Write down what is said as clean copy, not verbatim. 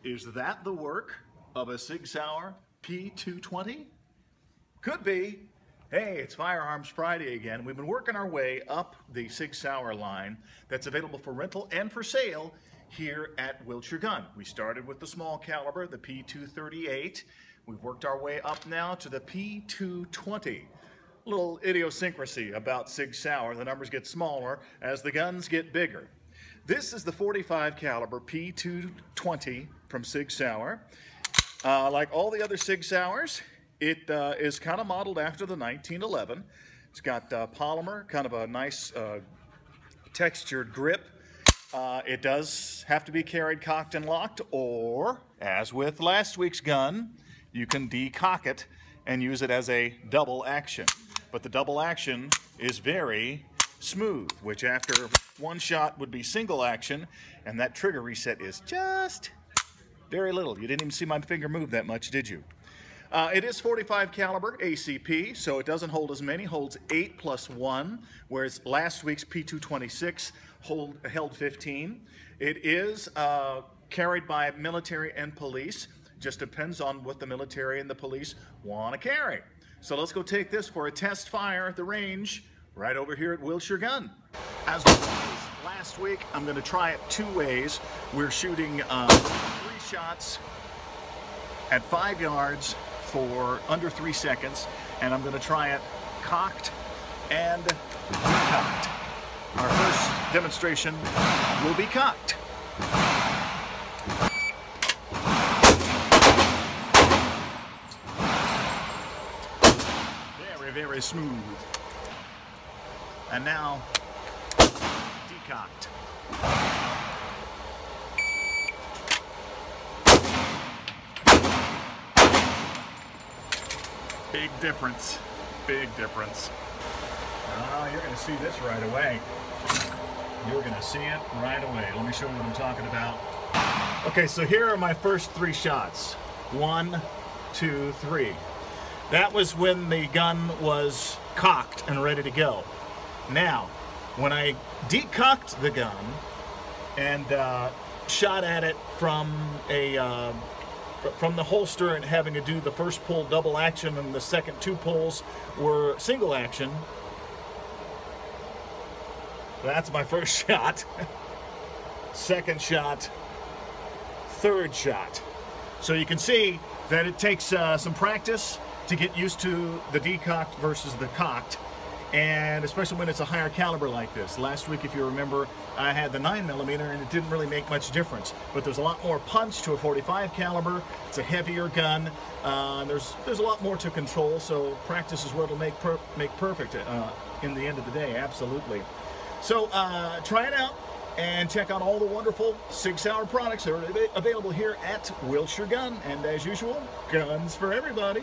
Is that the work of a Sig Sauer P220? Could be. Hey, it's Firearms Friday again. We've been working our way up the Sig Sauer line that's available for rental and for sale here at Wilshire Gun. We started with the small caliber, the P238. We've worked our way up now to the P220. A little idiosyncrasy about Sig Sauer. The numbers get smaller as the guns get bigger. This is the .45 caliber P220 from Sig Sauer. Like all the other Sig Sauers, it is kind of modeled after the 1911. It's got polymer, kind of a nice textured grip. It does have to be carried cocked and locked, or, as with last week's gun, you can decock it and use it as a double action. But the double action is very smooth, which after one shot would be single action, and that trigger reset is just very little. You didn't even see my finger move that much, did you? It is .45 caliber ACP, so it doesn't hold as many, holds 8 plus 1, whereas last week's P226 held 15. It is carried by military and police. Just depends on what the military and the police want to carry. So let's go take this for a test fire at the range right over here at Wilshire Gun. As last week, I'm going to try it two ways. We're shooting 3 shots at 5 yards for under 3 seconds, and I'm going to try it cocked and decocked. Our first demonstration will be cocked. Very, very smooth. And now, decocked. Big difference. Big difference. You're going to see this right away. You're going to see it right away. Let me show you what I'm talking about. Okay, so here are my first 3 shots. 1, 2, 3. That was when the gun was cocked and ready to go. Now, when I decocked the gun and shot at it from the holster and having to do the first pull double action and the second 2 pulls were single action, that's my first shot. Second shot, third shot. So you can see that it takes some practice to get used to the decocked versus the cocked, and especially when it's a higher caliber like this. Last week, if you remember, I had the 9mm and it didn't really make much difference, but there's a lot more punch to a .45 caliber. It's a heavier gun. There's a lot more to control, so practice is what'll make perfect in the end of the day, absolutely. So try it out and check out all the wonderful Sig Sauer products that are available here at Wilshire Gun. And as usual, guns for everybody.